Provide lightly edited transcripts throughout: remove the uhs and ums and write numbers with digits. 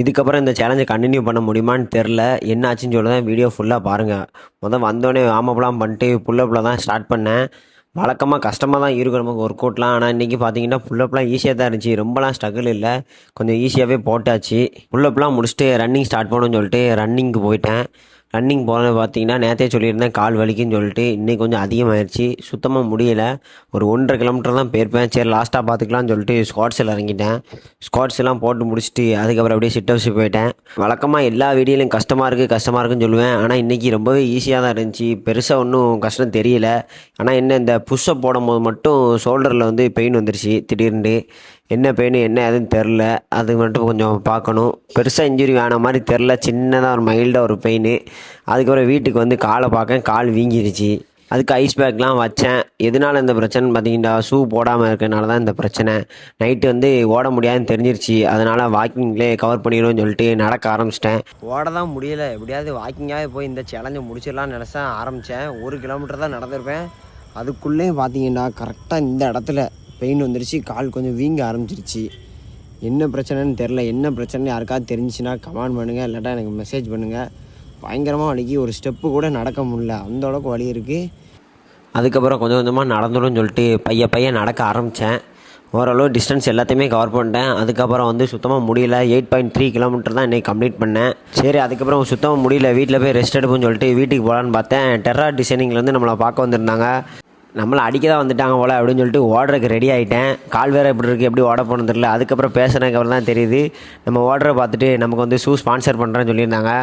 இதுக்கப்புறம் இந்த சேலஞ்சை கண்டினியூ பண்ண முடியுமான்னு தெரில. என்ன ஆச்சுன்னு சொல்லி தான் வீடியோ ஃபுல்லாக பாருங்கள். வந்தோடனே வார்ம் பண்ணிட்டு புல்லப்பில் தான் ஸ்டார்ட் பண்ணேன். வழக்கமாக கஷ்டமாக தான் இருக்கும் நமக்கு ஒர்க் அவுட்லாம். ஆனால் இன்றைக்கி பார்த்தீங்கன்னா புல்லப்லாம் ஈஸியாக தான் இருந்துச்சு. ரொம்பலாம் ஸ்ட்ரகிள் இல்லை, கொஞ்சம் ஈஸியாகவே போட்டாச்சு. புல்லப்லாம் முடிச்சுட்டு ரன்னிங் ஸ்டார்ட் பண்ணணும்னு சொல்லிட்டு ரன்னிங்க்கு போயிட்டேன். ரன்னிங் போனது பார்த்தீங்கன்னா நேற்றே சொல்லியிருந்தேன் கால் வலிக்குன்னு சொல்லிட்டு. இன்றைக்கி கொஞ்சம் அதிகமாகிடுச்சு, சுத்தமாக முடியலை. ஒரு 1.5 கிலோமீட்டர் தான் போயிருப்பேன். சரி லாஸ்ட்டாக பார்த்துக்கலாம்னு சொல்லிட்டு ஸ்குவாட்ஸில் இறங்கிட்டேன். ஸ்குவாட்ஸ் எல்லாம் போட்டு முடிச்சுட்டு அதுக்கப்புறம் அப்படியே சிட்டப்ஸ் போயிட்டேன். வழக்கமாக எல்லா வீடியோலையும் கஷ்டமாக இருக்குன்னு சொல்லுவேன். ஆனால் இன்றைக்கி ரொம்பவே ஈஸியாக தான் இருந்துச்சு, பெருசாக ஒன்றும் கஷ்டம் தெரியல. ஆனால் என்ன இந்த புஷ்அப் போடும் போது மட்டும் ஷோல்டரில் பெயின் வந்துருச்சு திடீர்னு. என்ன பெயின் என்ன ஏதுன்னு தெரில, அது மட்டும் கொஞ்சம் பார்க்கணும். பெருசாக இன்ஜுரி ஆன மாதிரி தெரில, சின்னதாக ஒரு மைல்டாக ஒரு பெயின். அதுக்கப்புறம் வீட்டுக்கு காலை பார்க்க கால் வீங்கிருச்சு. அதுக்கு ஐஸ் பேக்லாம் வச்சேன். எதனால இந்த பிரச்சனைன்னு பார்த்தீங்கன்னா ஷூ போடாமல் இருக்கிறனால தான் இந்த பிரச்சனை. நைட்டு ஓட முடியாதுன்னு தெரிஞ்சிருச்சு. அதனால் வாக்கிங்லேயே கவர் பண்ணிடுவோம்னு சொல்லிட்டு நடக்க ஆரம்பிச்சிட்டேன். ஓட தான் முடியலை, எப்படியாவது வாக்கிங்காக போய் இந்த சேலஞ்சை முடிச்சிடலாம்னு நினச்சா ஆரம்பித்தேன். 1 கிலோமீட்டர் தான் நடந்திருப்பேன். அதுக்குள்ளேயே பார்த்தீங்கன்னா கரெக்டாக இந்த இடத்துல பெயின் வந்துருச்சு, கால் கொஞ்சம் வீங்க ஆரம்பிச்சிருச்சு. என்ன பிரச்சனைன்னு தெரில. என்ன பிரச்சனை யாருக்காவது தெரிஞ்சுன்னா கமெண்ட் பண்ணுங்கள், இல்லாட்டா எனக்கு மெசேஜ் பண்ணுங்கள். பயங்கரமாக வலிக்கு, ஒரு ஸ்டெப்பு கூட நடக்க முடியல, அந்த அளவுக்கு வலி இருக்குது. அதுக்கப்புறம் கொஞ்சம் கொஞ்சமாக நடந்துடும் சொல்லிட்டு பையன் நடக்க ஆரம்பித்தேன். ஓரளவு டிஸ்டன்ஸ் எல்லாத்தையுமே கவர் பண்ணிட்டேன். அதுக்கப்புறம் சுத்தமாக முடியல. 8.3 கிலோமீட்டர் தான் இன்றைக்கி கம்ப்ளீட் பண்ணேன். சரி அதுக்கப்புறம் சுத்தமாக முடியல, வீட்டில் போய் ரெஸ்ட் எடுப்போம்னு சொல்லிட்டு வீட்டுக்கு போகலான்னு பார்த்தேன். டெரா டிசைனிங்லேருந்து நம்மளை பார்க்க வந்திருந்தாங்க. நம்மளை அடிக்க தான் வந்துட்டாங்க போல் அப்படின்னு சொல்லிட்டு ஓடுறதுக்கு ரெடி ஆகிட்டேன். கால் வேறு எப்படி இருக்குது, எப்படி ஓட போகணுன்னு தெரியல. அதுக்கப்புறம் பேசுனதுக்கப்புறம் தான் தெரியுது, நம்ம ஓடுற பார்த்துட்டு நமக்கு ஷூ ஸ்பான்சர் பண்ணுறேன்னு சொல்லியிருந்தாங்க.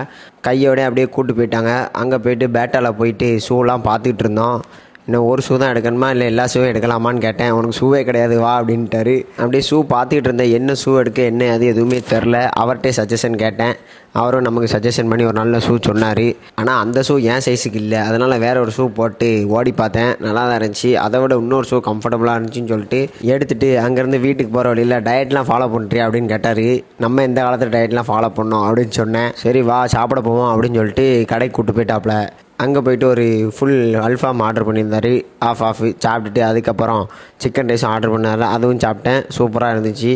கையோடய அப்படியே கூப்பிட்டு போயிட்டாங்க. அங்கே போயிட்டு பேட்டாவில் போயிட்டு ஷூலாம் பார்த்துக்கிட்டு இருந்தோம். இன்னும் ஒரு ஷூ தான் எடுக்கணுமா இல்லை எல்லா ஷூவும் எடுக்கலாமான்னு கேட்டேன். உனக்கு ஷூவே கிடையாது வா அப்படின்ட்டாரு. அப்படியே ஷூ பார்த்துக்கிட்டு இருந்தேன். என்ன ஷூ எடுக்க என்ன அது எதுவுமே தெரில. அவர்கிட்டே சஜஷன் கேட்டேன். அவரும் நமக்கு சஜஷன் பண்ணி ஒரு நல்ல ஷூ சொன்னார். ஆனால் அந்த ஷூ என் சைஸுக்கு இல்லை, அதனால் வேறு ஒரு ஷூ போட்டு ஓடி பார்த்தேன். நல்லா தான் இருந்துச்சு. அதை விட இன்னொரு ஷூ கம்ஃபர்டபுளாக இருந்துச்சுன்னு சொல்லிட்டு எடுத்துகிட்டு அங்கேருந்து வீட்டுக்கு போகிற வழியில் டயட்லாம் ஃபாலோ பண்ணுறியா அப்படின்னு கேட்டார். நம்ம எந்த காலத்தில் டயட்லாம் ஃபாலோ பண்ணோம் அப்படின்னு சொன்னேன். சரி வா சாப்பிட போவோம் அப்படின்னு சொல்லிட்டு கடைக்கு கூப்பிட்டு போயிட்டாப்புல. அங்கே போய்ட்டு ஒரு ஃபுல் அல்ஃபாம் ஆர்டர் பண்ணியிருந்தார். ஆஃப் சாப்பிட்டுட்டு அதுக்கப்புறம் சிக்கன் ரைஸும் ஆர்டர் பண்ணார். அதுவும் சாப்பிட்டேன், சூப்பராக இருந்துச்சு.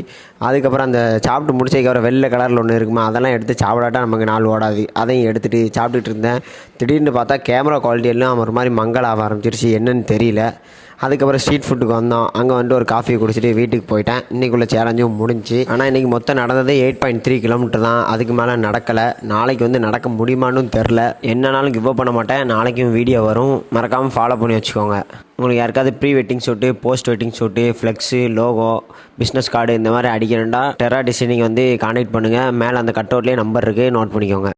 அதுக்கப்புறம் அந்த சாப்பிட்டு முடிச்சதுக்கப்புறம் வெள்ளை கலரில் ஒன்று இருக்குமா, அதெல்லாம் எடுத்து சாப்பிடாட்டா நமக்கு நாள் ஓடாது. அதையும் எடுத்துகிட்டு சாப்பிட்டுட்டு இருந்தேன். திடீர்னு பார்த்தா கேமரா குவாலிட்டி எல்லாம் ஒரு மாதிரி மங்கலாக ஆரம்பிச்சிருச்சு, என்னன்னு தெரியல. அதுக்கப்புறம் ஸ்ட்ரீட் ஃபுட்டுக்கு வந்தோம். அங்கே ஒரு காஃபி குடிச்சிட்டு வீட்டுக்கு போயிட்டேன். இன்றைக்குள்ள சேலஞ்சும் முடிஞ்சு. ஆனால் இன்றைக்கி மொத்தம் நடந்ததே 8.3 கிலோமீட்டர் தான். அதுக்கு மேலே நடக்கலை. நாளைக்கு நடக்க முடியுமான்னு தெரில. என்னன்னாலும் கிவ் அப் பண்ண மாட்டேன். நாளைக்கும் வீடியோ வரும், மறக்காமல் ஃபாலோ பண்ணி வச்சுக்கோங்க. உங்களுக்கு யாருக்காவது pre wedding shoot, post wedding shoot, flex, logo, business card இந்த மாதிரி அடிக்கணும்டா டெரா டிசைனிங் கான்டாக்ட் பண்ணுங்கள். மேலே அந்த கட் அவுட்லேயே நம்பர் இருக்குது, நோட் பண்ணிக்கோங்க.